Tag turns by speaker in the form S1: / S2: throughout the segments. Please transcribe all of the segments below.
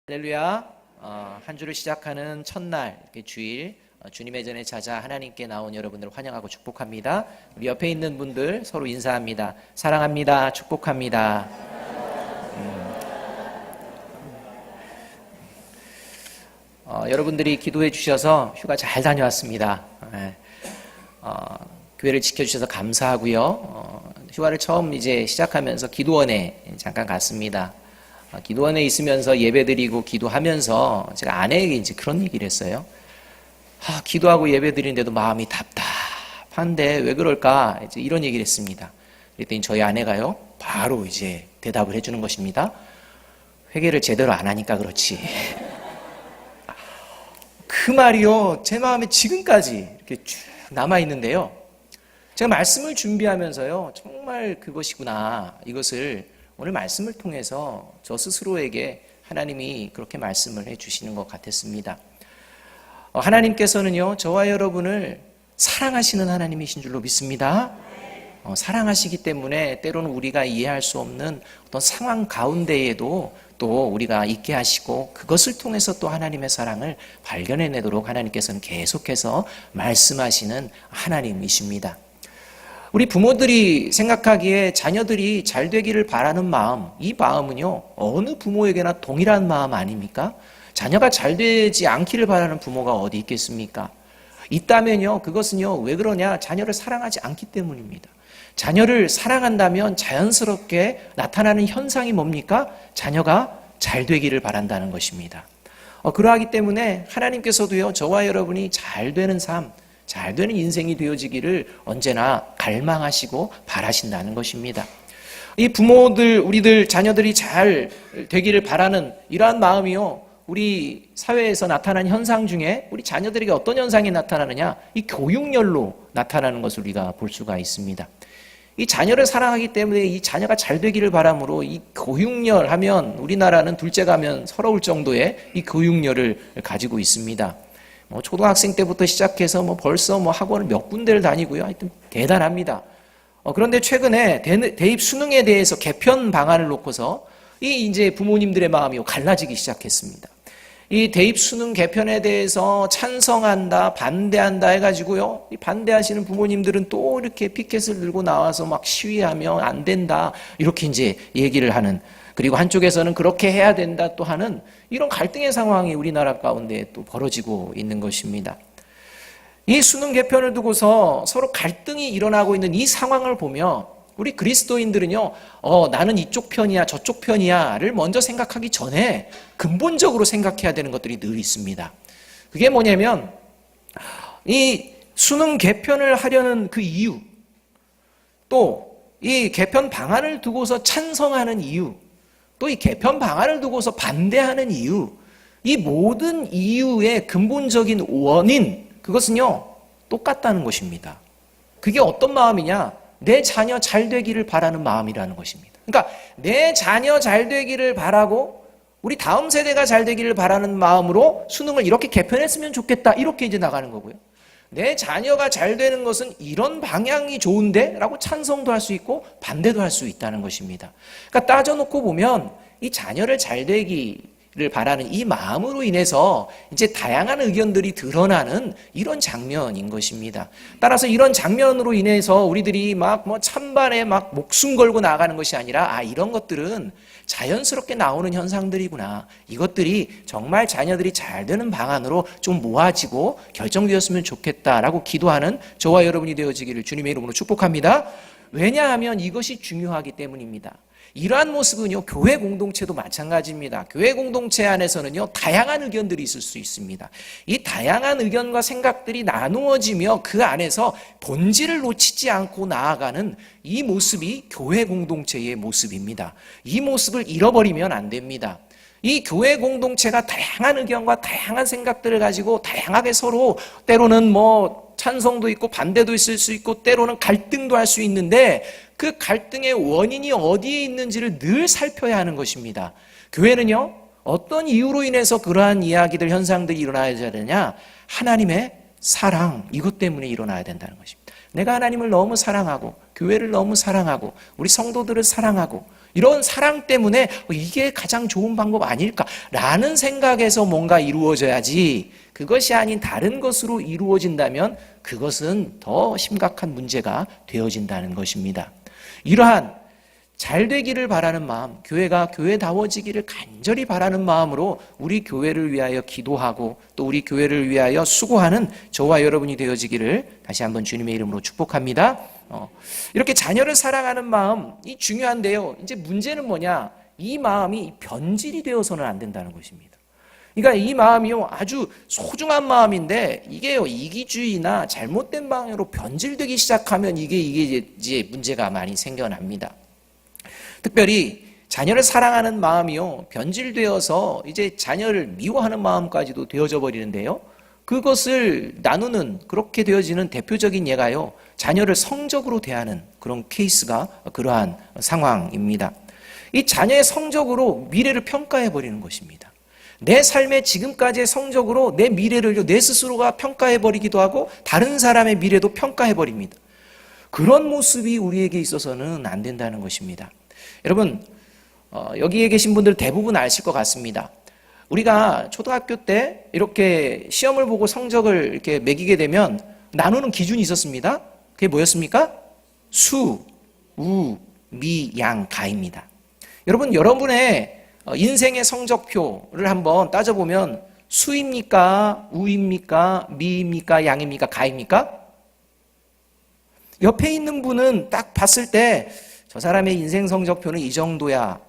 S1: 할렐루야. 한 주를 시작하는 첫날 주일 주님의 전에 찾아 하나님께 나온 여러분들 환영하고 축복합니다. 우리 옆에 있는 분들 서로 인사합니다. 사랑합니다. 축복합니다. 여러분들이 기도해 주셔서 휴가 잘 다녀왔습니다. 교회를 지켜주셔서 감사하고요. 휴가를 처음 이제 시작하면서 기도원에 잠깐 갔습니다. 기도원에 있으면서 예배드리고 기도하면서 제가 아내에게 이제 그런 얘기를 했어요. 기도하고 예배드리는데도 마음이 답답한데 왜 그럴까? 이제 이런 얘기를 했습니다. 그랬더니 저희 아내가요, 바로 이제 대답을 해주는 것입니다. 회개를 제대로 안 하니까 그렇지. 그 말이요, 제 마음에 지금까지 이렇게 쭉 남아있는데요. 제가 말씀을 준비하면서요, 정말 그것이구나. 이것을 오늘 말씀을 통해서 저 스스로에게 하나님이 그렇게 말씀을 해주시는 것 같았습니다. 하나님께서는요, 저와 여러분을 사랑하시는 하나님이신 줄로 믿습니다. 사랑하시기 때문에 때로는 우리가 이해할 수 없는 어떤 상황 가운데에도 또 우리가 있게 하시고 그것을 통해서 또 하나님의 사랑을 발견해내도록 하나님께서는 계속해서 말씀하시는 하나님이십니다. 우리 부모들이 생각하기에 자녀들이 잘 되기를 바라는 마음, 이 마음은요, 어느 부모에게나 동일한 마음 아닙니까? 자녀가 잘 되지 않기를 바라는 부모가 어디 있겠습니까? 있다면요, 그것은요, 왜 그러냐? 자녀를 사랑하지 않기 때문입니다. 자녀를 사랑한다면 자연스럽게 나타나는 현상이 뭡니까? 자녀가 잘 되기를 바란다는 것입니다. 그러하기 때문에 하나님께서도요, 저와 여러분이 잘 되는 삶, 잘 되는 인생이 되어지기를 언제나 갈망하시고 바라신다는 것입니다. 이 부모들, 우리들 자녀들이 잘 되기를 바라는 이러한 마음이요, 우리 사회에서 나타난 현상 중에 우리 자녀들에게 어떤 현상이 나타나느냐, 이 교육열로 나타나는 것을 우리가 볼 수가 있습니다. 이 자녀를 사랑하기 때문에 이 자녀가 잘 되기를 바람으로 이 교육열 하면 우리나라는 둘째 가면 서러울 정도의 이 교육열을 가지고 있습니다. 초등학생 때부터 시작해서 벌써 학원을 몇 군데를 다니고요. 하여튼 대단합니다. 그런데 최근에 대입 수능에 대해서 개편 방안을 놓고서 이제 부모님들의 마음이 갈라지기 시작했습니다. 이 대입 수능 개편에 대해서 찬성한다, 반대한다 해가지고요. 이 반대하시는 부모님들은 또 이렇게 피켓을 들고 나와서 막 시위하며 안 된다, 이렇게 이제 얘기를 하는, 그리고 한쪽에서는 그렇게 해야 된다 또 하는 이런 갈등의 상황이 우리나라 가운데 또 벌어지고 있는 것입니다. 이 수능 개편을 두고서 서로 갈등이 일어나고 있는 이 상황을 보며 우리 그리스도인들은요, 나는 이쪽 편이야, 저쪽 편이야를 먼저 생각하기 전에 근본적으로 생각해야 되는 것들이 늘 있습니다. 그게 뭐냐면, 이 수능 개편을 하려는 그 이유, 또 이 개편 방안을 두고서 찬성하는 이유, 또 이 개편 방안을 두고서 반대하는 이유, 이 모든 이유의 근본적인 원인, 그것은요, 똑같다는 것입니다. 그게 어떤 마음이냐? 내 자녀 잘 되기를 바라는 마음이라는 것입니다. 그러니까 내 자녀 잘 되기를 바라고 우리 다음 세대가 잘 되기를 바라는 마음으로 수능을 이렇게 개편했으면 좋겠다, 이렇게 이제 나가는 거고요. 내 자녀가 잘 되는 것은 이런 방향이 좋은데? 라고 찬성도 할 수 있고 반대도 할 수 있다는 것입니다. 그러니까 따져놓고 보면 이 자녀를 잘 되기를 바라는 이 마음으로 인해서 이제 다양한 의견들이 드러나는 이런 장면인 것입니다. 따라서 이런 장면으로 인해서 우리들이 찬반에 목숨 걸고 나가는 것이 아니라, 이런 것들은 자연스럽게 나오는 현상들이구나. 이것들이 정말 자녀들이 잘 되는 방안으로 좀 모아지고 결정되었으면 좋겠다라고 기도하는 저와 여러분이 되어지기를 주님의 이름으로 축복합니다. 왜냐하면 이것이 중요하기 때문입니다. 이러한 모습은요, 교회 공동체도 마찬가지입니다. 교회 공동체 안에서는요, 다양한 의견들이 있을 수 있습니다. 이 다양한 의견과 생각들이 나누어지며 그 안에서 본질을 놓치지 않고 나아가는 이 모습이 교회 공동체의 모습입니다. 이 모습을 잃어버리면 안 됩니다. 이 교회 공동체가 다양한 의견과 다양한 생각들을 가지고 다양하게 서로 때로는 찬성도 있고 반대도 있을 수 있고 때로는 갈등도 할 수 있는데 그 갈등의 원인이 어디에 있는지를 늘 살펴야 하는 것입니다. 교회는요, 어떤 이유로 인해서 그러한 현상들이 일어나야 되느냐? 하나님의 사랑, 이것 때문에 일어나야 된다는 것입니다. 내가 하나님을 너무 사랑하고 교회를 너무 사랑하고 우리 성도들을 사랑하고 이런 사랑 때문에 이게 가장 좋은 방법 아닐까라는 생각에서 뭔가 이루어져야지, 그것이 아닌 다른 것으로 이루어진다면 그것은 더 심각한 문제가 되어진다는 것입니다. 이러한 잘 되기를 바라는 마음, 교회가 교회다워지기를 간절히 바라는 마음으로 우리 교회를 위하여 기도하고 또 우리 교회를 위하여 수고하는 저와 여러분이 되어지기를 다시 한번 주님의 이름으로 축복합니다. 이렇게 자녀를 사랑하는 마음이 중요한데요. 이제 문제는 뭐냐? 이 마음이 변질이 되어서는 안 된다는 것입니다. 그러니까 이 마음이요, 아주 소중한 마음인데 이게요, 이기주의나 잘못된 방향으로 변질되기 시작하면 이게 이제 문제가 많이 생겨납니다. 특별히 자녀를 사랑하는 마음이요, 변질되어서 이제 자녀를 미워하는 마음까지도 되어져 버리는데요. 그것을 나누는, 그렇게 되어지는 대표적인 예가요, 자녀를 성적으로 대하는 그런 케이스가 그러한 상황입니다. 이 자녀의 성적으로 미래를 평가해 버리는 것입니다. 내 삶의 지금까지의 성적으로 내 미래를 내 스스로가 평가해 버리기도 하고 다른 사람의 미래도 평가해 버립니다. 그런 모습이 우리에게 있어서는 안 된다는 것입니다. 여러분, 여기에 계신 분들 대부분 아실 것 같습니다. 우리가 초등학교 때 이렇게 시험을 보고 성적을 이렇게 매기게 되면 나누는 기준이 있었습니다. 그게 뭐였습니까? 수, 우, 미, 양, 가입니다. 여러분, 여러분의 인생의 성적표를 한번 따져보면 수입니까? 우입니까? 미입니까? 양입니까? 가입니까? 옆에 있는 분은 딱 봤을 때 저 사람의 인생 성적표는 이 정도야.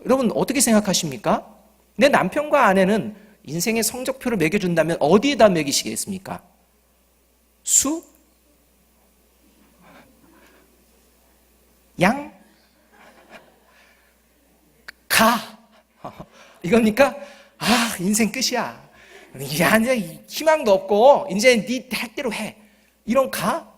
S1: 여러분 어떻게 생각하십니까? 내 남편과 아내는 인생의 성적표를 매겨준다면 어디에다 매기시겠습니까? 수? 양? 가? 이겁니까? 아, 인생 끝이야. 야, 이제 희망도 없고 이제 네 할 대로 해. 이런 가?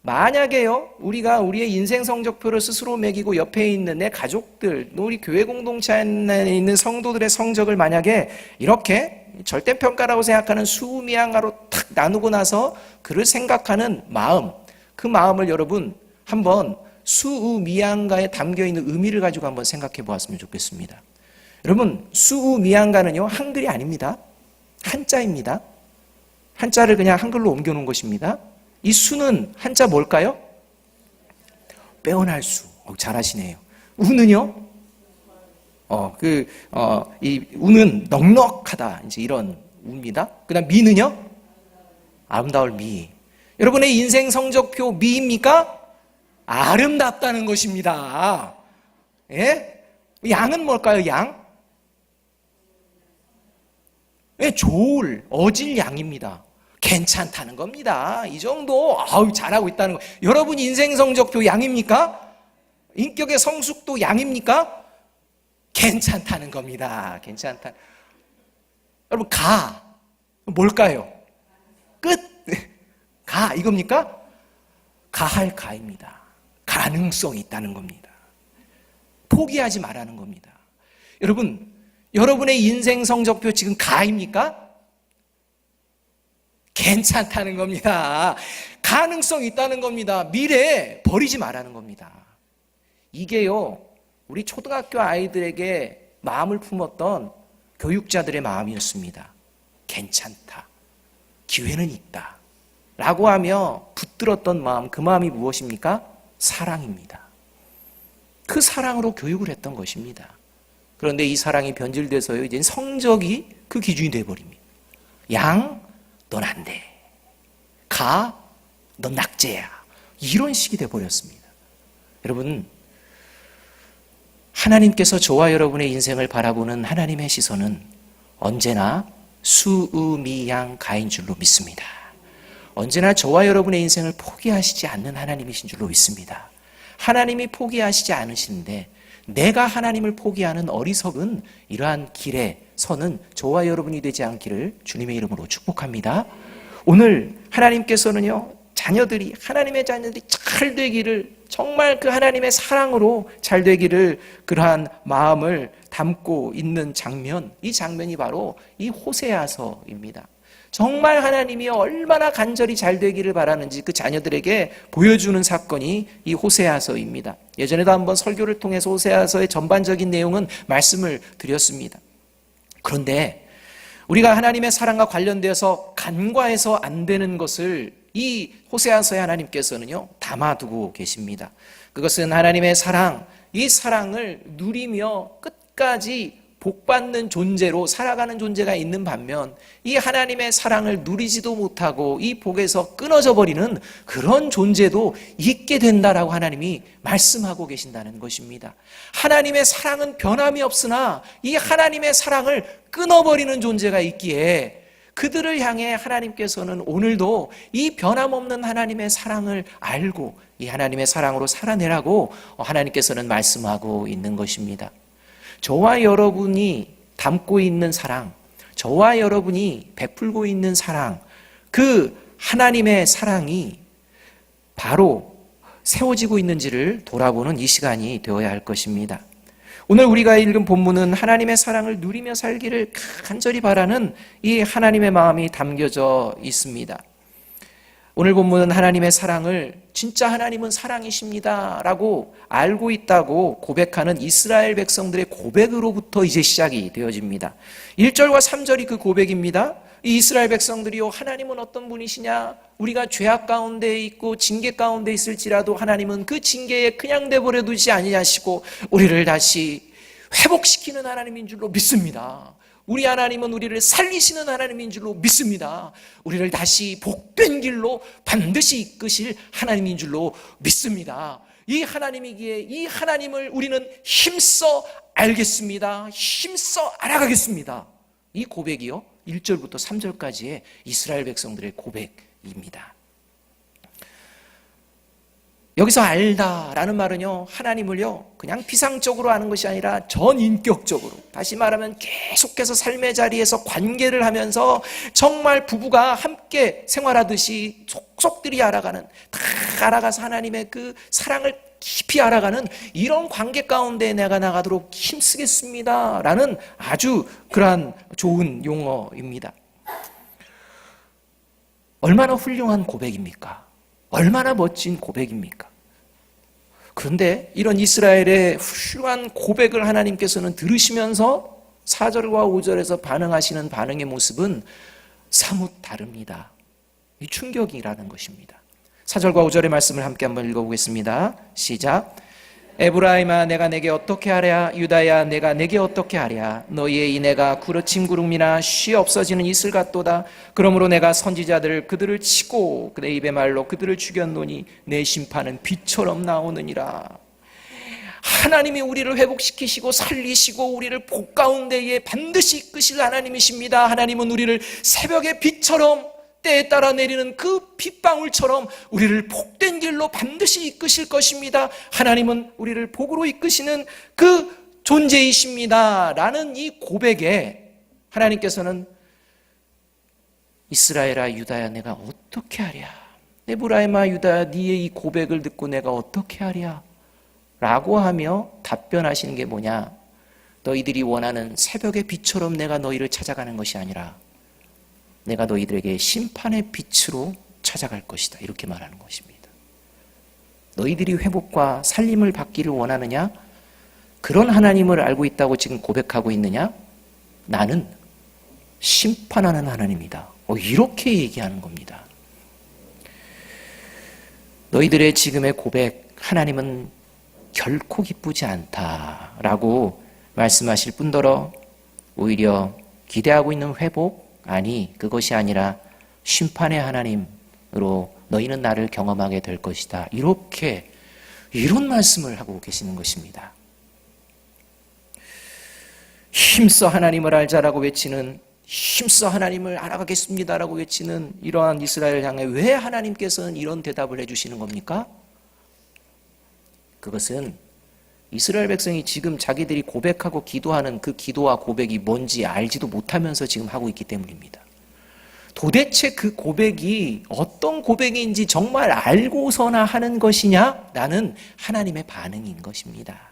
S1: 만약에요, 우리가 우리의 인생 성적표를 스스로 매기고 옆에 있는 내 가족들, 우리 교회 공동체 안에 있는 성도들의 성적을 만약에 이렇게 절대평가라고 생각하는 수미양가로 탁 나누고 나서 그를 생각하는 마음, 그 마음을 여러분 한번 수우미양가에 담겨있는 의미를 가지고 한번 생각해 보았으면 좋겠습니다. 여러분, 수우미양가는요, 한글이 아닙니다. 한자입니다. 한자를 그냥 한글로 옮겨놓은 것입니다. 이 수는 한자 뭘까요? 빼어날 수. 잘하시네요. 우는요? 이 우는 넉넉하다. 이제 이런 우입니다. 그 다음 미는요? 아름다울 미. 여러분의 인생 성적표 미입니까? 아름답다는 것입니다. 예? 양은 뭘까요, 양? 예, 좋을, 어질 양입니다. 괜찮다는 겁니다. 이 정도, 잘하고 있다는 거. 여러분 인생 성적표 양입니까? 인격의 성숙도 양입니까? 괜찮다는 겁니다. 괜찮다. 여러분, 가. 뭘까요? 끝. 가, 이겁니까? 가할 가입니다. 가능성이 있다는 겁니다. 포기하지 말라는 겁니다. 여러분, 여러분의 인생 성적표 지금 가입니까? 괜찮다는 겁니다. 가능성이 있다는 겁니다. 미래에 버리지 말라는 겁니다. 이게요, 우리 초등학교 아이들에게 마음을 품었던 교육자들의 마음이었습니다. 괜찮다. 기회는 있다. 라고 하며 붙들었던 마음, 그 마음이 무엇입니까? 사랑입니다. 그 사랑으로 교육을 했던 것입니다. 그런데 이 사랑이 변질돼서요, 이제 성적이 그 기준이 되어버립니다. 양, 넌 안 돼. 가, 넌 낙제야. 이런 식이 돼버렸습니다. 여러분, 하나님께서 저와 여러분의 인생을 바라보는 하나님의 시선은 언제나 수우미양 가인 줄로 믿습니다. 언제나 저와 여러분의 인생을 포기하시지 않는 하나님이신 줄로 믿습니다. 하나님이 포기하시지 않으시는데 내가 하나님을 포기하는 어리석은 이러한 길에 서는 저와 여러분이 되지 않기를 주님의 이름으로 축복합니다. 오늘 하나님께서는요, 자녀들이, 하나님의 자녀들이 잘 되기를, 정말 그 하나님의 사랑으로 잘 되기를 그러한 마음을 담고 있는 장면, 이 장면이 바로 이 호세아서입니다. 정말 하나님이 얼마나 간절히 잘 되기를 바라는지 그 자녀들에게 보여주는 사건이 이 호세아서입니다. 예전에도 한번 설교를 통해서 호세아서의 전반적인 내용은 말씀을 드렸습니다. 그런데 우리가 하나님의 사랑과 관련되어서 간과해서 안 되는 것을 이 호세아서의 하나님께서는요 담아두고 계십니다. 그것은 하나님의 사랑, 이 사랑을 누리며 끝까지 복받는 존재로 살아가는 존재가 있는 반면 이 하나님의 사랑을 누리지도 못하고 이 복에서 끊어져 버리는 그런 존재도 있게 된다라고 하나님이 말씀하고 계신다는 것입니다. 하나님의 사랑은 변함이 없으나 이 하나님의 사랑을 끊어버리는 존재가 있기에 그들을 향해 하나님께서는 오늘도 이 변함없는 하나님의 사랑을 알고 이 하나님의 사랑으로 살아내라고 하나님께서는 말씀하고 있는 것입니다. 저와 여러분이 담고 있는 사랑, 저와 여러분이 베풀고 있는 사랑, 그 하나님의 사랑이 바로 세워지고 있는지를 돌아보는 이 시간이 되어야 할 것입니다. 오늘 우리가 읽은 본문은 하나님의 사랑을 누리며 살기를 간절히 바라는 이 하나님의 마음이 담겨져 있습니다. 오늘 본문은 하나님의 사랑을 진짜 하나님은 사랑이십니다 라고 알고 있다고 고백하는 이스라엘 백성들의 고백으로부터 이제 시작이 되어집니다. 1절과 3절이 그 고백입니다. 이 이스라엘 백성들이요, 하나님은 어떤 분이시냐? 우리가 죄악 가운데 있고 징계 가운데 있을지라도 하나님은 그 징계에 그냥 내버려 두지 아니하시고 우리를 다시 회복시키는 하나님인 줄로 믿습니다. 우리 하나님은 우리를 살리시는 하나님인 줄로 믿습니다. 우리를 다시 복된 길로 반드시 이끄실 하나님인 줄로 믿습니다. 이 하나님이기에 이 하나님을 우리는 힘써 알겠습니다. 힘써 알아가겠습니다. 이 고백이요 1절부터 3절까지의 이스라엘 백성들의 고백입니다. 여기서 알다라는 말은요, 하나님을요 그냥 피상적으로 아는 것이 아니라 전인격적으로, 다시 말하면 계속해서 삶의 자리에서 관계를 하면서 정말 부부가 함께 생활하듯이 속속들이 알아가는, 다 알아가서 하나님의 그 사랑을 깊이 알아가는 이런 관계 가운데 내가 나가도록 힘쓰겠습니다 라는 아주 그러한 좋은 용어입니다. 얼마나 훌륭한 고백입니까? 얼마나 멋진 고백입니까? 그런데 이런 이스라엘의 훌륭한 고백을 하나님께서는 들으시면서 4절과 5절에서 반응하시는 반응의 모습은 사뭇 다릅니다. 이 충격이라는 것입니다. 4절과 5절의 말씀을 함께 한번 읽어보겠습니다. 시작. 에브라임아 내가 내게 어떻게 하랴? 유다야 내가 내게 어떻게 하랴? 너희의 이내가 구르침 구름이나 쉬 없어지는 이슬 같도다. 그러므로 내가 선지자들을 그들을 치고 내 입의 말로 그들을 죽였노니 내 심판은 비처럼 나오느니라. 하나님이 우리를 회복시키시고 살리시고 우리를 복 가운데에 반드시 이끄실 하나님이십니다. 하나님은 우리를 새벽의 빛처럼 때에 따라 내리는 그 빗방울처럼 우리를 복된 길로 반드시 이끄실 것입니다. 하나님은 우리를 복으로 이끄시는 그 존재이십니다 라는 이 고백에 하나님께서는 이스라엘아 유다야 내가 어떻게 하랴? 에브라임아 유다야 네의 이 고백을 듣고 내가 어떻게 하랴? 라고 하며 답변하시는 게 뭐냐? 너희들이 원하는 새벽의 빛처럼 내가 너희를 찾아가는 것이 아니라 내가 너희들에게 심판의 빛으로 찾아갈 것이다. 이렇게 말하는 것입니다. 너희들이 회복과 살림을 받기를 원하느냐? 그런 하나님을 알고 있다고 지금 고백하고 있느냐? 나는 심판하는 하나님이다. 이렇게 얘기하는 겁니다. 너희들의 지금의 고백, 하나님은 결코 기쁘지 않다라고 말씀하실 뿐더러 오히려 기대하고 있는 회복, 아니 그것이 아니라 심판의 하나님으로 너희는 나를 경험하게 될 것이다. 이런 말씀을 하고 계시는 것입니다. 힘써 하나님을 알자라고 외치는, 힘써 하나님을 알아가겠습니다라고 외치는 이러한 이스라엘 향해 왜 하나님께서는 이런 대답을 해주시는 겁니까? 그것은 이스라엘 백성이 지금 자기들이 고백하고 기도하는 그 기도와 고백이 뭔지 알지도 못하면서 지금 하고 있기 때문입니다. 도대체 그 고백이 어떤 고백인지 정말 알고서나 하는 것이냐? 라는 하나님의 반응인 것입니다.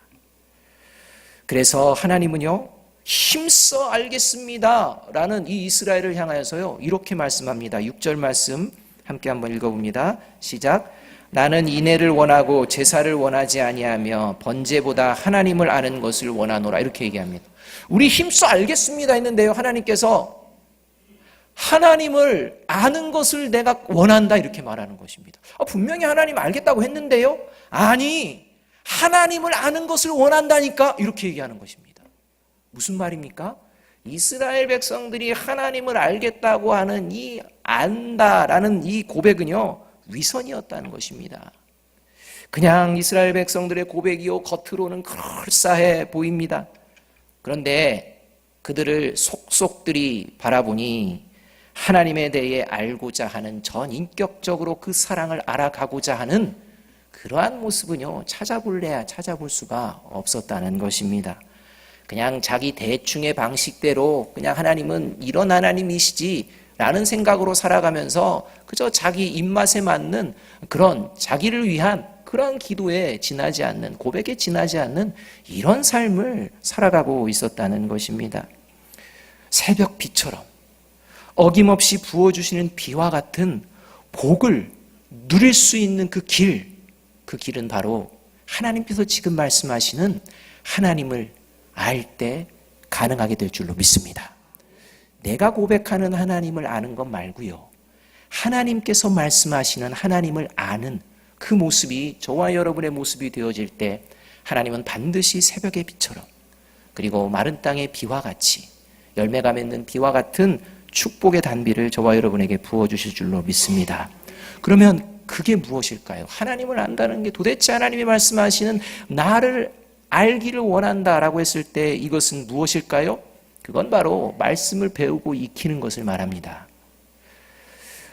S1: 그래서 하나님은요, 힘써 알겠습니다 라는 이 이스라엘을 향하여서요 이렇게 말씀합니다. 6절 말씀 함께 한번 읽어봅니다. 시작. 나는 인애를 원하고 제사를 원하지 아니하며 번제보다 하나님을 아는 것을 원하노라. 이렇게 얘기합니다. 우리 힘써 알겠습니다 했는데요, 하나님께서 하나님을 아는 것을 내가 원한다 이렇게 말하는 것입니다. 분명히 하나님 알겠다고 했는데요, 아니 하나님을 아는 것을 원한다니까 이렇게 얘기하는 것입니다. 무슨 말입니까? 이스라엘 백성들이 하나님을 알겠다고 하는 이 안다라는 이 고백은요 위선이었다는 것입니다. 그냥 이스라엘 백성들의 고백이요 겉으로는 그럴싸해 보입니다. 그런데 그들을 속속들이 바라보니 하나님에 대해 알고자 하는 전인격적으로 그 사랑을 알아가고자 하는 그러한 모습은요 찾아볼래야 찾아볼 수가 없었다는 것입니다. 그냥 자기 대충의 방식대로 그냥 하나님은 이런 하나님이시지 라는 생각으로 살아가면서 그저 자기 입맛에 맞는 그런 자기를 위한 그런 기도에 지나지 않는, 고백에 지나지 않는 이런 삶을 살아가고 있었다는 것입니다. 새벽 비처럼 어김없이 부어주시는 비와 같은 복을 누릴 수 있는 그 길은 바로 하나님께서 지금 말씀하시는 하나님을 알 때 가능하게 될 줄로 믿습니다. 내가 고백하는 하나님을 아는 것 말고요, 하나님께서 말씀하시는 하나님을 아는 그 모습이 저와 여러분의 모습이 되어질 때 하나님은 반드시 새벽의 비처럼 그리고 마른 땅의 비와 같이 열매가 맺는 비와 같은 축복의 단비를 저와 여러분에게 부어주실 줄로 믿습니다. 그러면 그게 무엇일까요? 하나님을 안다는 게 도대체 하나님이 말씀하시는 나를 알기를 원한다라고 했을 때 이것은 무엇일까요? 그건 바로 말씀을 배우고 익히는 것을 말합니다.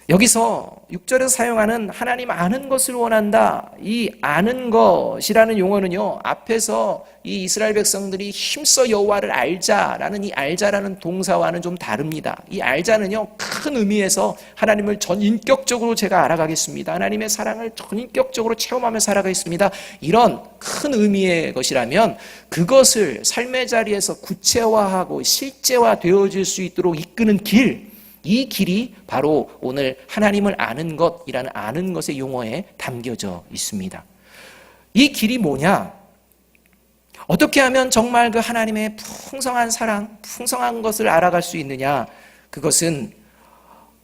S1: 여기서 6절에서 사용하는 하나님 아는 것을 원한다, 이 아는 것이라는 용어는요 앞에서 이 이스라엘 백성들이 힘써 여호와를 알자라는 이 알자라는 동사와는 좀 다릅니다. 이 알자는요 큰 의미에서 하나님을 전인격적으로 제가 알아가겠습니다, 하나님의 사랑을 전인격적으로 체험하며 살아가겠습니다, 이런 큰 의미의 것이라면 그것을 삶의 자리에서 구체화하고 실제화 되어질 수 있도록 이끄는 이 길이 바로 오늘 하나님을 아는 것이라는 아는 것의 용어에 담겨져 있습니다. 이 길이 뭐냐? 어떻게 하면 정말 그 하나님의 풍성한 사랑, 풍성한 것을 알아갈 수 있느냐? 그것은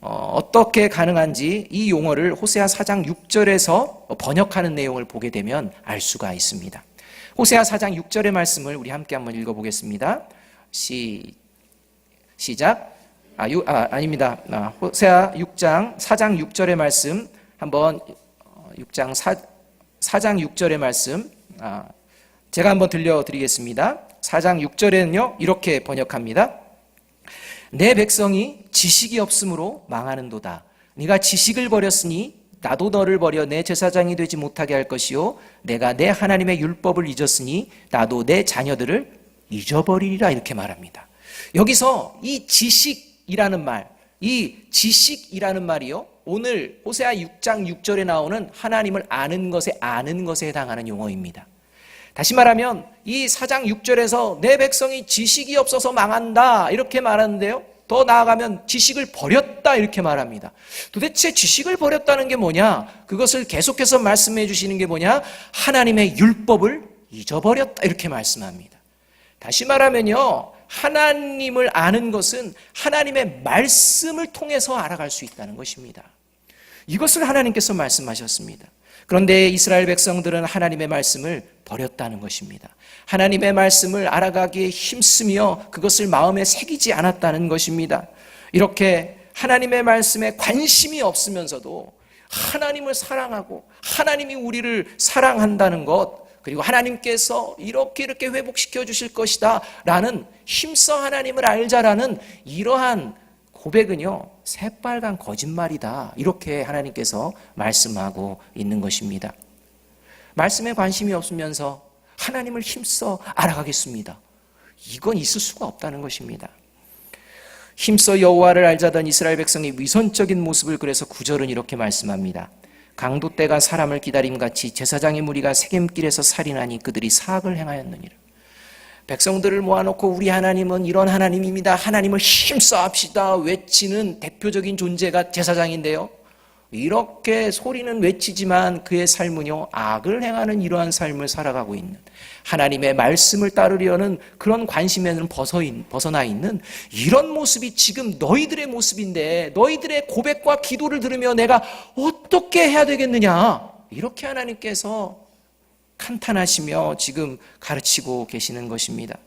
S1: 어떻게 가능한지 이 용어를 호세아 4장 6절에서 번역하는 내용을 보게 되면 알 수가 있습니다. 호세아 4장 6절의 말씀을 우리 함께 한번 읽어보겠습니다. 시작. 아닙니다. 호세아 4장 6절의 말씀 한번 4장 6절의 말씀 제가 한번 들려드리겠습니다. 4장 6절에는요 이렇게 번역합니다. 내 백성이 지식이 없으므로 망하는도다. 네가 지식을 버렸으니 나도 너를 버려 내 제사장이 되지 못하게 할 것이요 내가 내 하나님의 율법을 잊었으니 나도 내 자녀들을 잊어버리리라. 이렇게 말합니다. 여기서 이 지식이라는 말, 이 지식이라는 말이요 오늘 호세아 6장 6절에 나오는 하나님을 아는 것에 해당하는 용어입니다. 다시 말하면 이 4장 6절에서 내 백성이 지식이 없어서 망한다 이렇게 말하는데요, 더 나아가면 지식을 버렸다 이렇게 말합니다. 도대체 지식을 버렸다는 게 뭐냐? 그것을 계속해서 말씀해 주시는 게 뭐냐? 하나님의 율법을 잊어버렸다 이렇게 말씀합니다. 다시 말하면요, 하나님을 아는 것은 하나님의 말씀을 통해서 알아갈 수 있다는 것입니다. 이것을 하나님께서 말씀하셨습니다. 그런데 이스라엘 백성들은 하나님의 말씀을 버렸다는 것입니다. 하나님의 말씀을 알아가기에 힘쓰며 그것을 마음에 새기지 않았다는 것입니다. 이렇게 하나님의 말씀에 관심이 없으면서도 하나님을 사랑하고 하나님이 우리를 사랑한다는 것, 그리고 하나님께서 이렇게 회복시켜 주실 것이다 라는 힘써 하나님을 알자라는 이러한 고백은요 새빨간 거짓말이다 이렇게 하나님께서 말씀하고 있는 것입니다. 말씀에 관심이 없으면서 하나님을 힘써 알아가겠습니다, 이건 있을 수가 없다는 것입니다. 힘써 여호와를 알자던 이스라엘 백성의 위선적인 모습을 그래서 9절은 이렇게 말씀합니다. 강도 때가 사람을 기다림같이 제사장의 무리가 세겜길에서 살인하니 그들이 사악을 행하였느니라. 백성들을 모아놓고 우리 하나님은 이런 하나님입니다. 하나님을 힘써합시다 외치는 대표적인 존재가 제사장인데요. 이렇게 소리는 외치지만 그의 삶은요, 악을 행하는 이러한 삶을 살아가고 있는, 하나님의 말씀을 따르려는 그런 관심에는 벗어나 있는 이런 모습이 지금 너희들의 모습인데, 너희들의 고백과 기도를 들으며 내가 어떻게 해야 되겠느냐, 이렇게 하나님께서 간탄하시며 지금 가르치고 계시는 것입니다.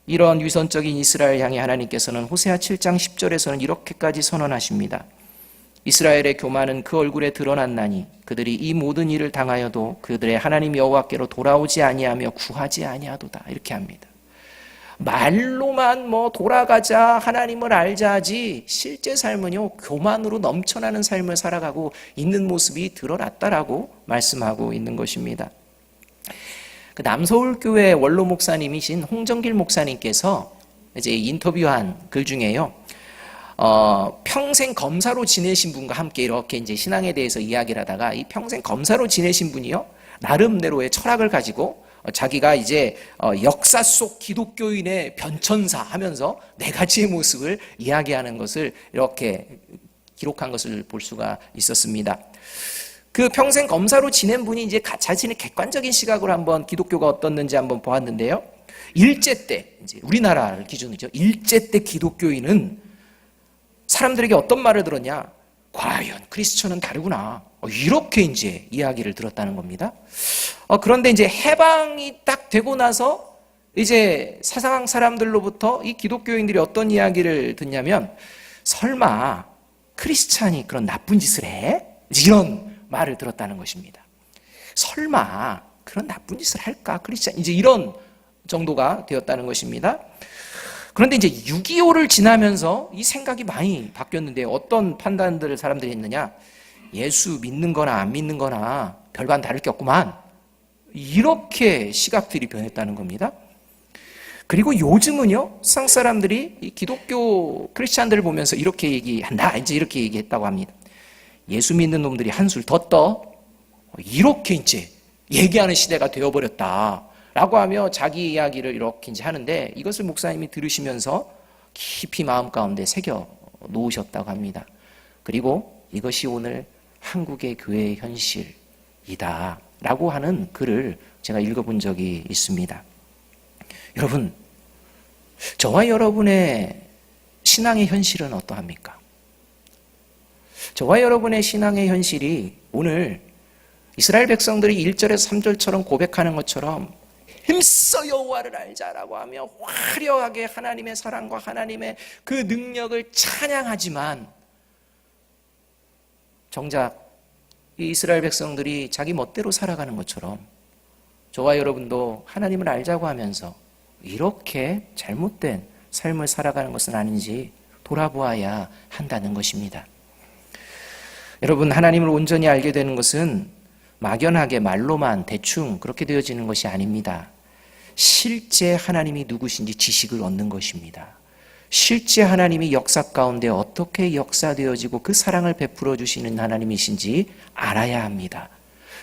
S1: 이런 위선적인 이스라엘 향해 하나님께서는 호세아 7장 10절에서는 이렇게까지 선언하십니다. 이스라엘의 교만은 그 얼굴에 드러났나니 그들이 이 모든 일을 당하여도 그들의 하나님 여호와께로 돌아오지 아니하며 구하지 아니하도다. 이렇게 합니다. 말로만 돌아가자, 하나님을 알자 하지 실제 삶은요, 교만으로 넘쳐나는 삶을 살아가고 있는 모습이 드러났다라고 말씀하고 있는 것입니다. 그 남서울교회 원로 목사님이신 홍정길 목사님께서 이제 인터뷰한 글 중에요, 평생 검사로 지내신 분과 함께 이렇게 이제 신앙에 대해서 이야기를 하다가, 이 평생 검사로 지내신 분이요, 나름대로의 철학을 가지고 자기가 이제 역사 속 기독교인의 변천사 하면서 네 가지의 모습을 이야기하는 것을 이렇게 기록한 것을 볼 수가 있었습니다. 그 평생 검사로 지낸 분이 이제 자신의 객관적인 시각으로 한번 기독교가 어떻는지 한번 보았는데요. 일제 때, 이제 우리나라를 기준으로죠, 일제 때 기독교인은 사람들에게 어떤 말을 들었냐? 과연 크리스천은 다르구나. 이렇게 이제 이야기를 들었다는 겁니다. 그런데 이제 해방이 딱 되고 나서 이제 사상 사람들로부터 이 기독교인들이 어떤 이야기를 듣냐면, 설마 크리스찬이 그런 나쁜 짓을 해? 이런 말을 들었다는 것입니다. 설마 그런 나쁜 짓을 할까? 크리스찬, 이제 이런 정도가 되었다는 것입니다. 그런데 이제 6.25를 지나면서 이 생각이 많이 바뀌었는데, 어떤 판단들을 사람들이 했느냐? 예수 믿는 거나 안 믿는 거나 별반 다를 게 없구만. 이렇게 시각들이 변했다는 겁니다. 그리고 요즘은요, 세상 사람들이 이 기독교 크리스찬들을 보면서 이렇게 얘기한다. 이제 이렇게 얘기했다고 합니다. 예수 믿는 놈들이 한술 더 떠. 이렇게 이제 얘기하는 시대가 되어버렸다. 라고 하며 자기 이야기를 이렇게 이제 하는데, 이것을 목사님이 들으시면서 깊이 마음 가운데 새겨 놓으셨다고 합니다. 그리고 이것이 오늘 한국의 교회의 현실이다 라고 하는 글을 제가 읽어본 적이 있습니다. 여러분, 저와 여러분의 신앙의 현실은 어떠합니까? 저와 여러분의 신앙의 현실이 오늘 이스라엘 백성들이 1절에서 3절처럼 고백하는 것처럼 힘써 여호와를 알자라고 하며 화려하게 하나님의 사랑과 하나님의 그 능력을 찬양하지만, 정작 이 이스라엘 백성들이 자기 멋대로 살아가는 것처럼 저와 여러분도 하나님을 알자고 하면서 이렇게 잘못된 삶을 살아가는 것은 아닌지 돌아보아야 한다는 것입니다. 여러분, 하나님을 온전히 알게 되는 것은 막연하게 말로만 대충 그렇게 되어지는 것이 아닙니다. 실제 하나님이 누구신지 지식을 얻는 것입니다. 실제 하나님이 역사 가운데 어떻게 역사되어지고 그 사랑을 베풀어 주시는 하나님이신지 알아야 합니다.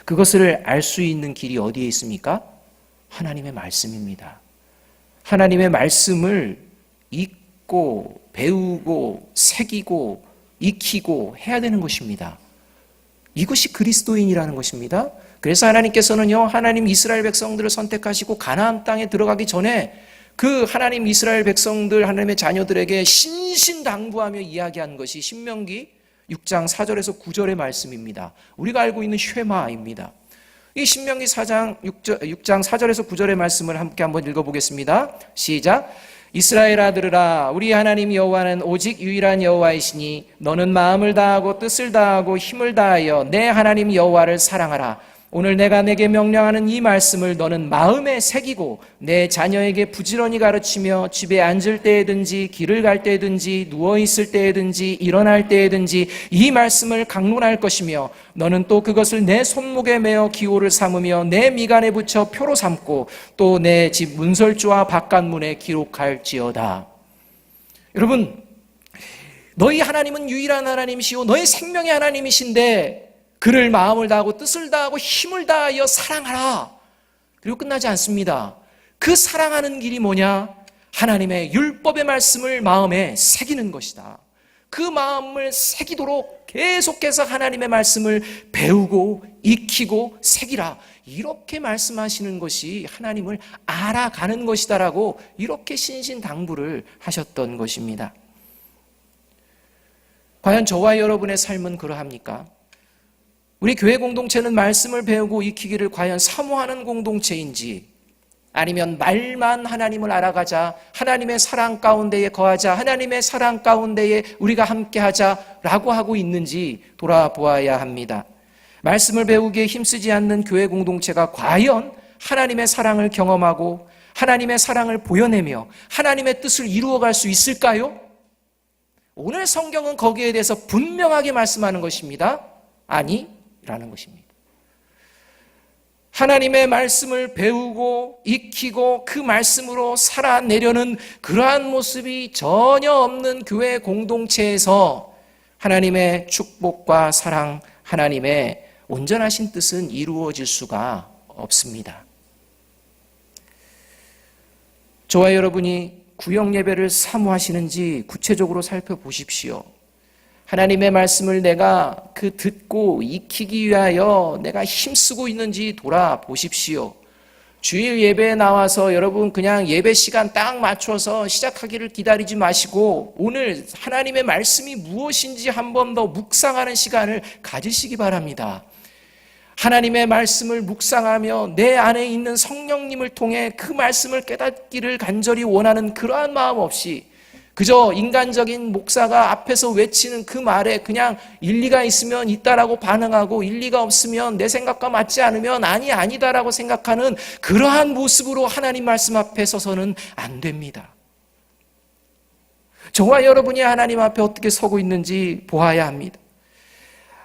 S1: 그것을 알 수 있는 길이 어디에 있습니까? 하나님의 말씀입니다. 하나님의 말씀을 읽고 배우고 새기고 익히고 해야 되는 것입니다. 이것이 그리스도인이라는 것입니다. 그래서 하나님께서는요, 하나님 이스라엘 백성들을 선택하시고 가나안 땅에 들어가기 전에 그 하나님 이스라엘 백성들, 하나님의 자녀들에게 신신당부하며 이야기한 것이 신명기 6장 4절에서 9절의 말씀입니다. 우리가 알고 있는 쉐마입니다. 이 신명기 6장 4절에서 9절의 말씀을 함께 한번 읽어보겠습니다. 시작. 이스라엘아 들으라. 우리 하나님 여호와는 오직 유일한 여호와이시니 너는 마음을 다하고 뜻을 다하고 힘을 다하여 내 하나님 여호와를 사랑하라. 오늘 내가 내게 명령하는 이 말씀을 너는 마음에 새기고 내 자녀에게 부지런히 가르치며 집에 앉을 때에든지 길을 갈 때든지 누워있을 때에든지 일어날 때에든지 이 말씀을 강론할 것이며 너는 또 그것을 내 손목에 메어 기호를 삼으며 내 미간에 붙여 표로 삼고 또 내 집 문설주와 바깥문에 기록할지어다. 여러분, 너희 하나님은 유일한 하나님이시오 너희 생명의 하나님이신데 그를 마음을 다하고 뜻을 다하고 힘을 다하여 사랑하라. 그리고 끝나지 않습니다. 그 사랑하는 길이 뭐냐? 하나님의 율법의 말씀을 마음에 새기는 것이다. 그 마음을 새기도록 계속해서 하나님의 말씀을 배우고 익히고 새기라. 이렇게 말씀하시는 것이 하나님을 알아가는 것이다라고 이렇게 신신당부를 하셨던 것입니다. 과연 저와 여러분의 삶은 그러합니까? 우리 교회 공동체는 말씀을 배우고 익히기를 과연 사모하는 공동체인지, 아니면 말만 하나님을 알아가자, 하나님의 사랑 가운데에 거하자, 하나님의 사랑 가운데에 우리가 함께하자라고 하고 있는지 돌아보아야 합니다. 말씀을 배우기에 힘쓰지 않는 교회 공동체가 과연 하나님의 사랑을 경험하고 하나님의 사랑을 보여내며 하나님의 뜻을 이루어갈 수 있을까요? 오늘 성경은 거기에 대해서 분명하게 말씀하는 것입니다. 아니라는 것입니다. 하나님의 말씀을 배우고 익히고 그 말씀으로 살아내려는 그러한 모습이 전혀 없는 교회 공동체에서 하나님의 축복과 사랑, 하나님의 온전하신 뜻은 이루어질 수가 없습니다. 저와 여러분이 구역 예배를 사모하시는지 구체적으로 살펴보십시오. 하나님의 말씀을 내가 듣고 익히기 위하여 내가 힘쓰고 있는지 돌아보십시오. 주일 예배에 나와서 여러분 그냥 예배 시간 딱 맞춰서 시작하기를 기다리지 마시고 오늘 하나님의 말씀이 무엇인지 한 번 더 묵상하는 시간을 가지시기 바랍니다. 하나님의 말씀을 묵상하며 내 안에 있는 성령님을 통해 그 말씀을 깨닫기를 간절히 원하는 그러한 마음 없이 그저 인간적인 목사가 앞에서 외치는 그 말에 그냥 일리가 있으면 있다라고 반응하고 일리가 없으면 내 생각과 맞지 않으면 아니다라고 생각하는 그러한 모습으로 하나님 말씀 앞에 서서는 안 됩니다. 저와 여러분이 하나님 앞에 어떻게 서고 있는지 보아야 합니다.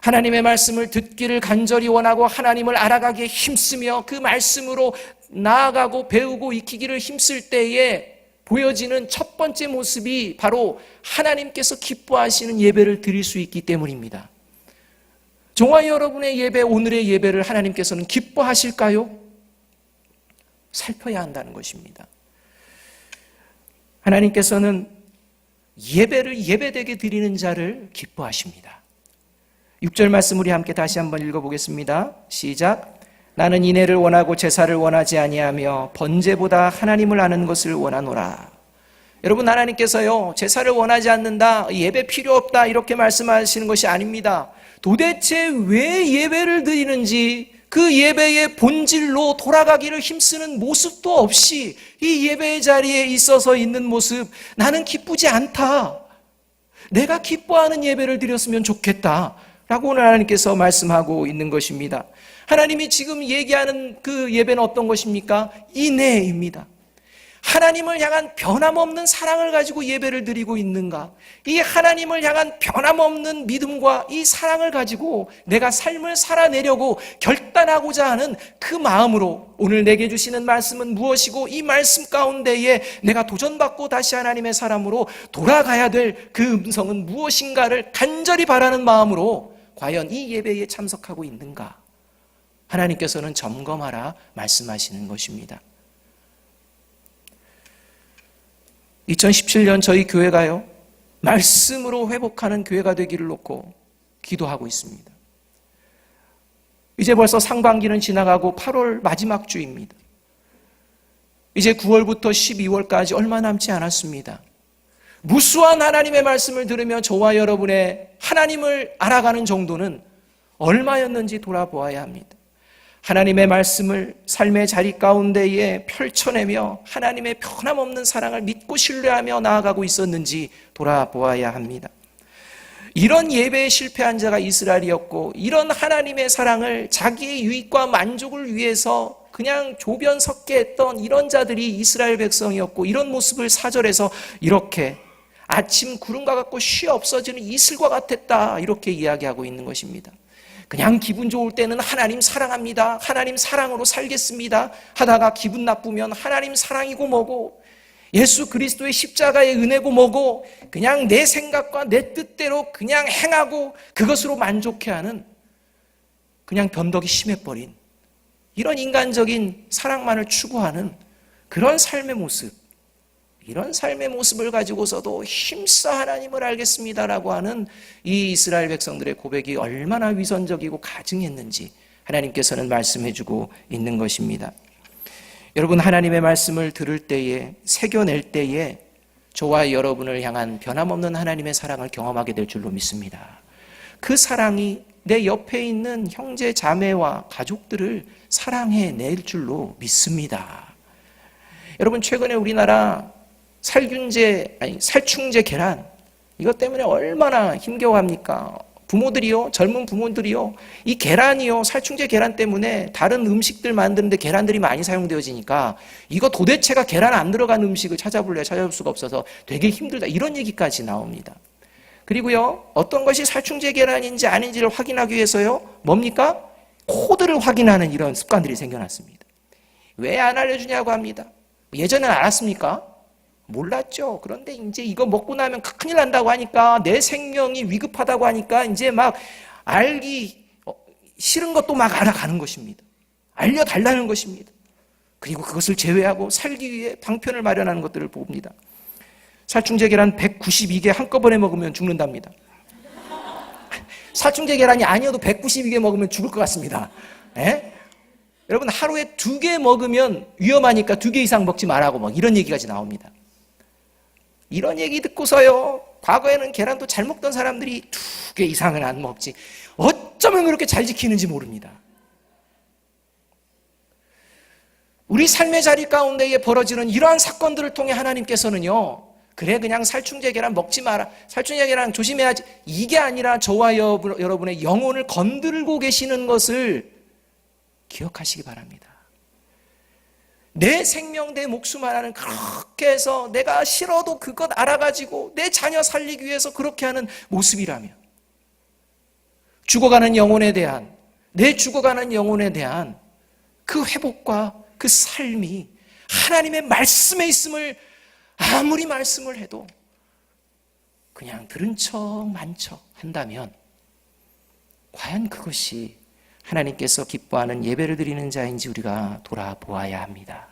S1: 하나님의 말씀을 듣기를 간절히 원하고 하나님을 알아가기에 힘쓰며 그 말씀으로 나아가고 배우고 익히기를 힘쓸 때에 보여지는 첫 번째 모습이 바로 하나님께서 기뻐하시는 예배를 드릴 수 있기 때문입니다. 저와 여러분의 예배, 오늘의 예배를 하나님께서는 기뻐하실까요? 살펴야 한다는 것입니다. 하나님께서는 예배를 예배되게 드리는 자를 기뻐하십니다. 6절 말씀 우리 함께 다시 한번 읽어보겠습니다. 시작. 나는 인애를 원하고 제사를 원하지 아니하며 번제보다 하나님을 아는 것을 원하노라. 여러분, 하나님께서요 제사를 원하지 않는다, 예배 필요 없다 이렇게 말씀하시는 것이 아닙니다. 도대체 왜 예배를 드리는지 그 예배의 본질로 돌아가기를 힘쓰는 모습도 없이 이 예배의 자리에 있어서 있는 모습, 나는 기쁘지 않다, 내가 기뻐하는 예배를 드렸으면 좋겠다 라고 오늘 하나님께서 말씀하고 있는 것입니다. 하나님이 지금 얘기하는 그 예배는 어떤 것입니까? 인애입니다. 하나님을 향한 변함없는 사랑을 가지고 예배를 드리고 있는가? 이 하나님을 향한 변함없는 믿음과 이 사랑을 가지고 내가 삶을 살아내려고 결단하고자 하는 그 마음으로 오늘 내게 주시는 말씀은 무엇이고 이 말씀 가운데에 내가 도전받고 다시 하나님의 사람으로 돌아가야 될 그 음성은 무엇인가를 간절히 바라는 마음으로 과연 이 예배에 참석하고 있는가? 하나님께서는 점검하라 말씀하시는 것입니다. 2017년 저희 교회가요 말씀으로 회복하는 교회가 되기를 놓고 기도하고 있습니다. 이제 벌써 상반기는 지나가고 8월 마지막 주입니다. 이제 9월부터 12월까지 얼마 남지 않았습니다. 무수한 하나님의 말씀을 들으며 저와 여러분의 하나님을 알아가는 정도는 얼마였는지 돌아보아야 합니다. 하나님의 말씀을 삶의 자리 가운데에 펼쳐내며 하나님의 변함없는 사랑을 믿고 신뢰하며 나아가고 있었는지 돌아보아야 합니다. 이런 예배에 실패한 자가 이스라엘이었고 이런 하나님의 사랑을 자기의 유익과 만족을 위해서 그냥 조변 섞게 했던 이런 자들이 이스라엘 백성이었고 이런 모습을 4절에서 이렇게 아침 구름과 같고 쉬 없어지는 이슬과 같았다 이렇게 이야기하고 있는 것입니다. 그냥 기분 좋을 때는 하나님 사랑합니다, 하나님 사랑으로 살겠습니다 하다가 기분 나쁘면 하나님 사랑이고 뭐고 예수 그리스도의 십자가의 은혜고 뭐고 그냥 내 생각과 내 뜻대로 그냥 행하고 그것으로 만족해하는 그냥 변덕이 심해버린 이런 인간적인 사랑만을 추구하는 그런 삶의 모습, 이런 삶의 모습을 가지고서도 힘써 하나님을 알겠습니다라고 하는 이 이스라엘 백성들의 고백이 얼마나 위선적이고 가증했는지 하나님께서는 말씀해주고 있는 것입니다. 여러분, 하나님의 말씀을 들을 때에, 새겨낼 때에 저와 여러분을 향한 변함없는 하나님의 사랑을 경험하게 될 줄로 믿습니다. 그 사랑이 내 옆에 있는 형제 자매와 가족들을 사랑해낼 줄로 믿습니다. 여러분, 최근에 우리나라 살충제 계란, 이것 때문에 얼마나 힘겨워합니까? 부모들이요, 젊은 부모들이요, 이 계란이요, 살충제 계란 때문에 다른 음식들 만드는데 계란들이 많이 사용되어지니까 이거 도대체가 계란 안 들어간 음식을 찾아볼 수가 없어서 되게 힘들다, 이런 얘기까지 나옵니다. 그리고요, 어떤 것이 살충제 계란인지 아닌지를 확인하기 위해서요, 뭡니까? 코드를 확인하는 이런 습관들이 생겨났습니다. 왜 안 알려주냐고 합니다. 예전엔 알았습니까? 몰랐죠. 그런데 이제 이거 먹고 나면 큰일 난다고 하니까, 내 생명이 위급하다고 하니까 이제 막 알기 싫은 것도 막 알아가는 것입니다. 알려달라는 것입니다. 그리고 그것을 제외하고 살기 위해 방편을 마련하는 것들을 봅니다. 살충제 계란 192개 한꺼번에 먹으면 죽는답니다. 살충제 계란이 아니어도 192개 먹으면 죽을 것 같습니다. 예? 여러분, 하루에 2개 먹으면 위험하니까 2개 이상 먹지 말라고 막 이런 얘기까지 나옵니다. 이런 얘기 듣고서요, 과거에는 계란도 잘 먹던 사람들이 2개 이상은 안 먹지, 어쩌면 그렇게 잘 지키는지 모릅니다. 우리 삶의 자리 가운데에 벌어지는 이러한 사건들을 통해 하나님께서는요, 그래 그냥 살충제 계란 먹지 마라, 살충제 계란 조심해야지, 이게 아니라 저와 여러분의 영혼을 건들고 계시는 것을 기억하시기 바랍니다. 내 생명, 내 목숨 하나는 그렇게 해서 내가 싫어도 그것 알아가지고 내 자녀 살리기 위해서 그렇게 하는 모습이라면, 죽어가는 영혼에 대한, 내 죽어가는 영혼에 대한 그 회복과 그 삶이 하나님의 말씀에 있음을 아무리 말씀을 해도 그냥 들은 척 만 척 한다면, 과연 그것이 하나님께서 기뻐하는 예배를 드리는 자인지 우리가 돌아보아야 합니다.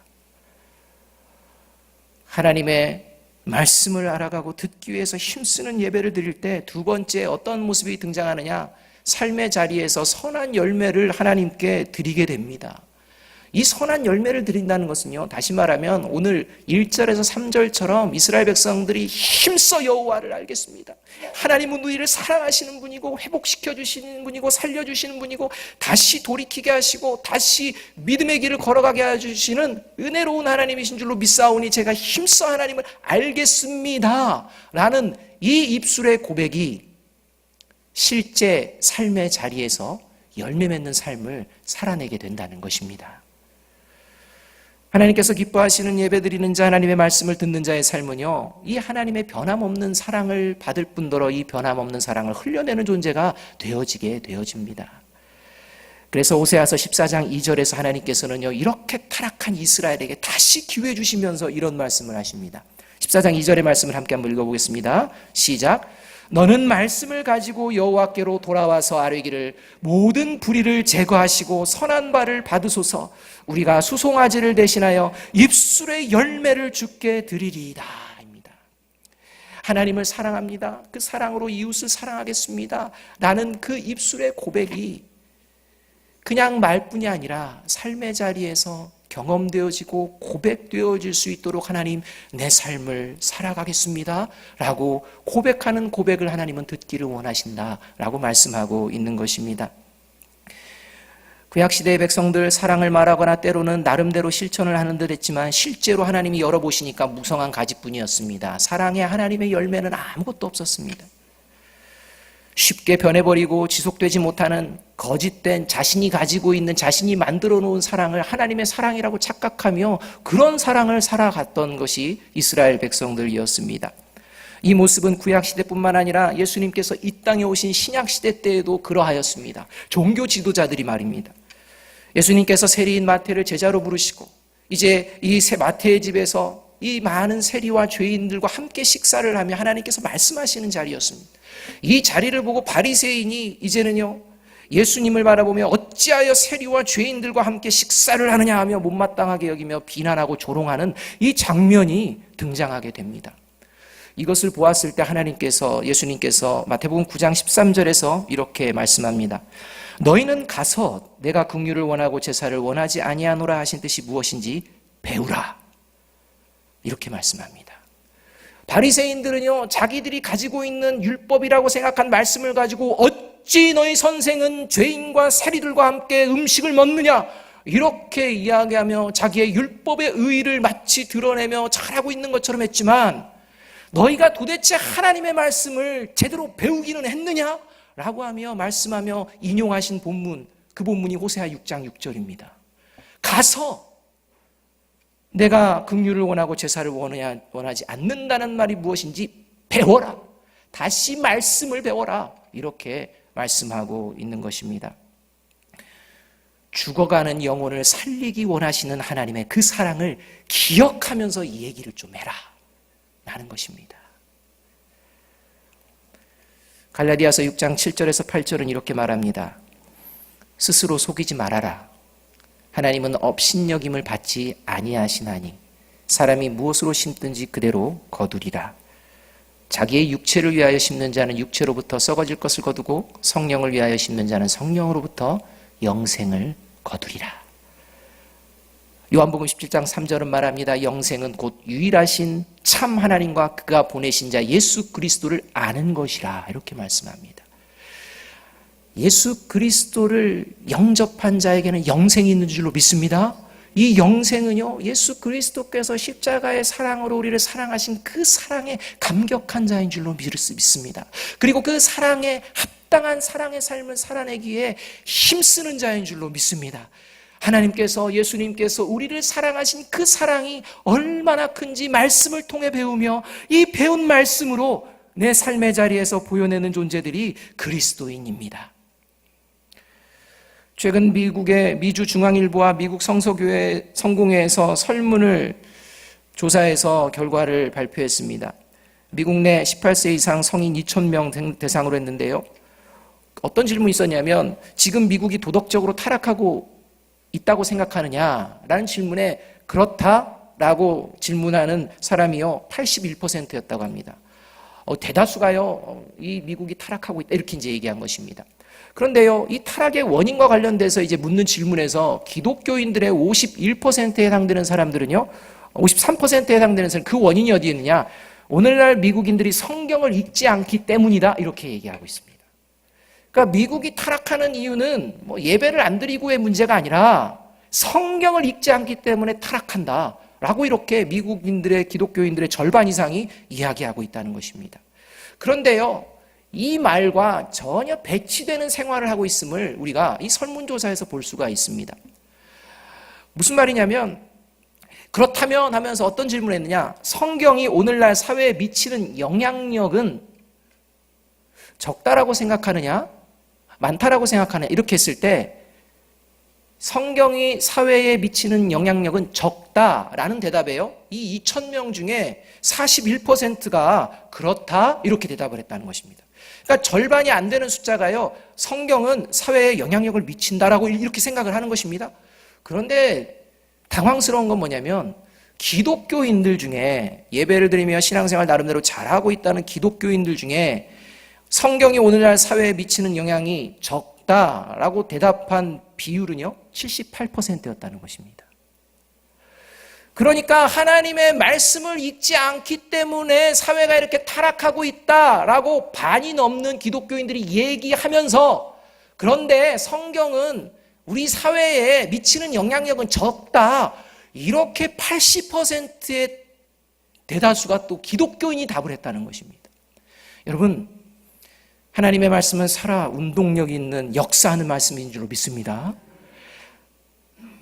S1: 하나님의 말씀을 알아가고 듣기 위해서 힘쓰는 예배를 드릴 때 두 번째 어떤 모습이 등장하느냐? 삶의 자리에서 선한 열매를 하나님께 드리게 됩니다. 이 선한 열매를 드린다는 것은요, 다시 말하면 오늘 1절에서 3절처럼 이스라엘 백성들이 힘써 여호와를 알겠습니다. 하나님은 우리를 사랑하시는 분이고 회복시켜 주시는 분이고 살려주시는 분이고 다시 돌이키게 하시고 다시 믿음의 길을 걸어가게 해주시는 은혜로운 하나님이신 줄로 믿사오니 제가 힘써 하나님을 알겠습니다 라는 이 입술의 고백이 실제 삶의 자리에서 열매 맺는 삶을 살아내게 된다는 것입니다. 하나님께서 기뻐하시는 예배드리는 자, 하나님의 말씀을 듣는 자의 삶은요, 이 하나님의 변함없는 사랑을 받을 뿐더러 이 변함없는 사랑을 흘려내는 존재가 되어지게 되어집니다. 그래서 오세아서 14장 2절에서 하나님께서는요, 이렇게 타락한 이스라엘에게 다시 기회 주시면서 이런 말씀을 하십니다. 14장 2절의 말씀을 함께 한번 읽어보겠습니다. 시작. 너는 말씀을 가지고 여호와께로 돌아와서 아뢰기를 모든 불의를 제거하시고 선한 바를 받으소서. 우리가 수송아지를 대신하여 입술의 열매를 주께 드리리이다. 입니다. 하나님을 사랑합니다. 그 사랑으로 이웃을 사랑하겠습니다. 나는 그 입술의 고백이 그냥 말뿐이 아니라 삶의 자리에서 경험되어지고 고백되어질 수 있도록 하나님, 내 삶을 살아가겠습니다 라고 고백하는 고백을 하나님은 듣기를 원하신다 라고 말씀하고 있는 것입니다. 구약시대의 백성들 사랑을 말하거나 때로는 나름대로 실천을 하는 듯 했지만 실제로 하나님이 열어보시니까 무성한 가지뿐이었습니다. 사랑의 하나님의 열매는 아무것도 없었습니다. 쉽게 변해버리고 지속되지 못하는 거짓된 자신이 가지고 있는, 자신이 만들어 놓은 사랑을 하나님의 사랑이라고 착각하며 그런 사랑을 살아갔던 것이 이스라엘 백성들이었습니다. 이 모습은 구약시대뿐만 아니라 예수님께서 이 땅에 오신 신약시대 때에도 그러하였습니다. 종교 지도자들이 말입니다. 예수님께서 세리인 마태를 제자로 부르시고 이제 이 마태의 집에서 이 많은 세리와 죄인들과 함께 식사를 하며 하나님께서 말씀하시는 자리였습니다. 이 자리를 보고 바리새인이 이제는요, 예수님을 바라보며 어찌하여 세리와 죄인들과 함께 식사를 하느냐 하며 못마땅하게 여기며 비난하고 조롱하는 이 장면이 등장하게 됩니다. 이것을 보았을 때 예수님께서 마태복음 9장 13절에서 이렇게 말씀합니다. 너희는 가서 내가 긍휼을 원하고 제사를 원하지 아니하노라 하신 뜻이 무엇인지 배우라. 이렇게 말씀합니다. 바리새인들은요, 자기들이 가지고 있는 율법이라고 생각한 말씀을 가지고 어찌 너희 선생은 죄인과 세리들과 함께 음식을 먹느냐, 이렇게 이야기하며 자기의 율법의 의의를 마치 드러내며 잘하고 있는 것처럼 했지만, 너희가 도대체 하나님의 말씀을 제대로 배우기는 했느냐? 라고 하며 말씀하며 인용하신 본문, 그 본문이 호세아 6장 6절입니다. 가서 내가 긍휼을 원하고 제사를 원하지 않는다는 말이 무엇인지 배워라. 다시 말씀을 배워라. 이렇게 말씀하고 있는 것입니다. 죽어가는 영혼을 살리기 원하시는 하나님의 그 사랑을 기억하면서 이 얘기를 좀 해라 라는 것입니다. 갈라디아서 6장 7절에서 8절은 이렇게 말합니다. 스스로 속이지 말아라. 하나님은 업신여김을 받지 아니하시나니 사람이 무엇으로 심든지 그대로 거두리라. 자기의 육체를 위하여 심는 자는 육체로부터 썩어질 것을 거두고 성령을 위하여 심는 자는 성령으로부터 영생을 거두리라. 요한복음 17장 3절은 말합니다. 영생은 곧 유일하신 참 하나님과 그가 보내신 자 예수 그리스도를 아는 것이라. 이렇게 말씀합니다. 예수 그리스도를 영접한 자에게는 영생이 있는 줄로 믿습니다. 이 영생은요, 예수 그리스도께서 십자가의 사랑으로 우리를 사랑하신 그 사랑에 감격한 자인 줄로 믿습니다. 그리고 그 사랑에 합당한 사랑의 삶을 살아내기에 힘쓰는 자인 줄로 믿습니다. 하나님께서, 예수님께서 우리를 사랑하신 그 사랑이 얼마나 큰지 말씀을 통해 배우며 이 배운 말씀으로 내 삶의 자리에서 보여내는 존재들이 그리스도인입니다. 최근 미국의 미주 중앙일보와 미국 성서교회 성공회에서 설문을 조사해서 결과를 발표했습니다. 미국 내 18세 이상 성인 2,000명 대상으로 했는데요. 어떤 질문이 있었냐면, 지금 미국이 도덕적으로 타락하고 있다고 생각하느냐라는 질문에 그렇다라고 질문하는 사람이요 81%였다고 합니다. 대다수가요 이 미국이 타락하고 있다 이렇게 이제 얘기한 것입니다. 그런데요, 이 타락의 원인과 관련돼서 이제 묻는 질문에서 기독교인들의 51%에 해당되는 사람들은요, 53%에 해당되는 사람, 그 원인이 어디에 있느냐? 오늘날 미국인들이 성경을 읽지 않기 때문이다 이렇게 얘기하고 있습니다. 그러니까 미국이 타락하는 이유는 뭐 예배를 안 드리고의 문제가 아니라 성경을 읽지 않기 때문에 타락한다라고 이렇게 미국인들의 기독교인들의 절반 이상이 이야기하고 있다는 것입니다. 그런데요, 이 말과 전혀 배치되는 생활을 하고 있음을 우리가 이 설문조사에서 볼 수가 있습니다. 무슨 말이냐면, 그렇다면 하면서 어떤 질문을 했느냐? 성경이 오늘날 사회에 미치는 영향력은 적다라고 생각하느냐? 많다라고 생각하느냐? 이렇게 했을 때 성경이 사회에 미치는 영향력은 적다라는 대답이에요. 이 2,000명 중에 41%가 그렇다 이렇게 대답을 했다는 것입니다. 그러니까 절반이 안 되는 숫자가요, 성경은 사회에 영향력을 미친다라고 이렇게 생각을 하는 것입니다. 그런데 당황스러운 건 뭐냐면, 기독교인들 중에 예배를 드리며 신앙생활 나름대로 잘하고 있다는 기독교인들 중에 성경이 오늘날 사회에 미치는 영향이 적다라고 대답한 비율은요 78%였다는 것입니다. 그러니까 하나님의 말씀을 읽지 않기 때문에 사회가 이렇게 타락하고 있다라고 반이 넘는 기독교인들이 얘기하면서, 그런데 성경은 우리 사회에 미치는 영향력은 적다, 이렇게 80%의 대다수가 또 기독교인이 답을 했다는 것입니다. 여러분, 하나님의 말씀은 살아 운동력 있는 역사하는 말씀인 줄로 믿습니다.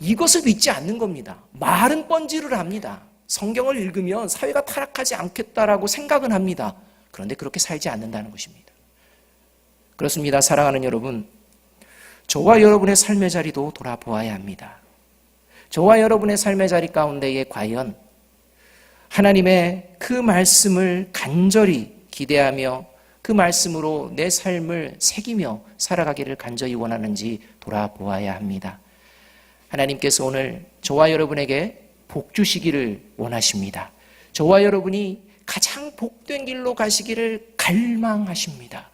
S1: 이것을 믿지 않는 겁니다. 말은 뻔지를 합니다. 성경을 읽으면 사회가 타락하지 않겠다라고 생각은 합니다. 그런데 그렇게 살지 않는다는 것입니다. 그렇습니다. 사랑하는 여러분, 저와 여러분의 삶의 자리도 돌아보아야 합니다. 저와 여러분의 삶의 자리 가운데에 과연 하나님의 그 말씀을 간절히 기대하며 그 말씀으로 내 삶을 새기며 살아가기를 간절히 원하는지 돌아보아야 합니다. 하나님께서 오늘 저와 여러분에게 복 주시기를 원하십니다. 저와 여러분이 가장 복된 길로 가시기를 갈망하십니다.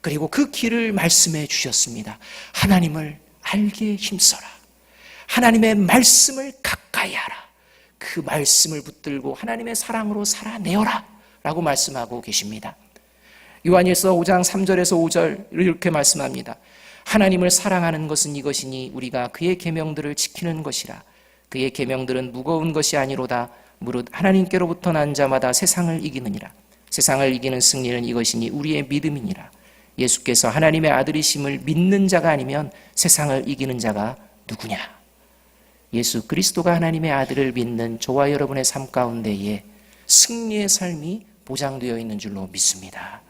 S1: 그리고 그 길을 말씀해 주셨습니다. 하나님을 알게 힘써라. 하나님의 말씀을 가까이 하라. 그 말씀을 붙들고 하나님의 사랑으로 살아내어라 라고 말씀하고 계십니다. 요한일서 5장 3절에서 5절 이렇게 말씀합니다. 하나님을 사랑하는 것은 이것이니 우리가 그의 계명들을 지키는 것이라. 그의 계명들은 무거운 것이 아니로다. 무릇 하나님께로부터 난 자마다 세상을 이기느니라. 세상을 이기는 승리는 이것이니 우리의 믿음이니라. 예수께서 하나님의 아들이심을 믿는 자가 아니면 세상을 이기는 자가 누구냐? 예수 그리스도가 하나님의 아들을 믿는 저와 여러분의 삶 가운데에 승리의 삶이 보장되어 있는 줄로 믿습니다.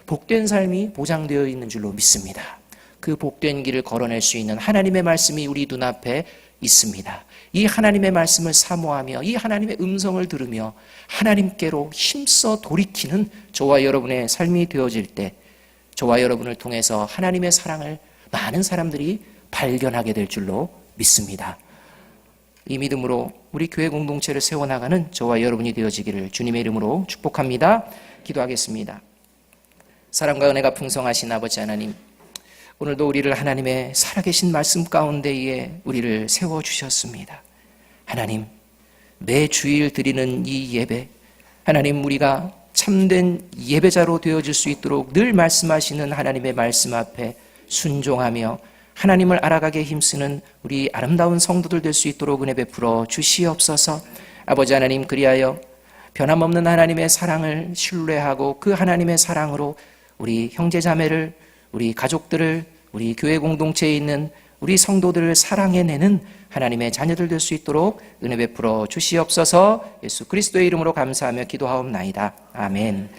S1: 복된 삶이 보장되어 있는 줄로 믿습니다. 그 복된 길을 걸어낼 수 있는 하나님의 말씀이 우리 눈앞에 있습니다. 이 하나님의 말씀을 사모하며 이 하나님의 음성을 들으며 하나님께로 힘써 돌이키는 저와 여러분의 삶이 되어질 때 저와 여러분을 통해서 하나님의 사랑을 많은 사람들이 발견하게 될 줄로 믿습니다. 이 믿음으로 우리 교회 공동체를 세워나가는 저와 여러분이 되어지기를 주님의 이름으로 축복합니다. 기도하겠습니다. 사랑과 은혜가 풍성하신 아버지 하나님, 오늘도 우리를 하나님의 살아계신 말씀 가운데에 우리를 세워주셨습니다. 하나님, 매 주일 드리는 이 예배, 하나님 우리가 참된 예배자로 되어질 수 있도록 늘 말씀하시는 하나님의 말씀 앞에 순종하며 하나님을 알아가게 힘쓰는 우리 아름다운 성도들 될 수 있도록 은혜 베풀어 주시옵소서. 아버지 하나님, 그리하여 변함없는 하나님의 사랑을 신뢰하고 그 하나님의 사랑으로 우리 형제자매를, 우리 가족들을, 우리 교회 공동체에 있는 우리 성도들을 사랑해내는 하나님의 자녀들 될 수 있도록 은혜 베풀어 주시옵소서. 예수 그리스도의 이름으로 감사하며 기도하옵나이다. 아멘.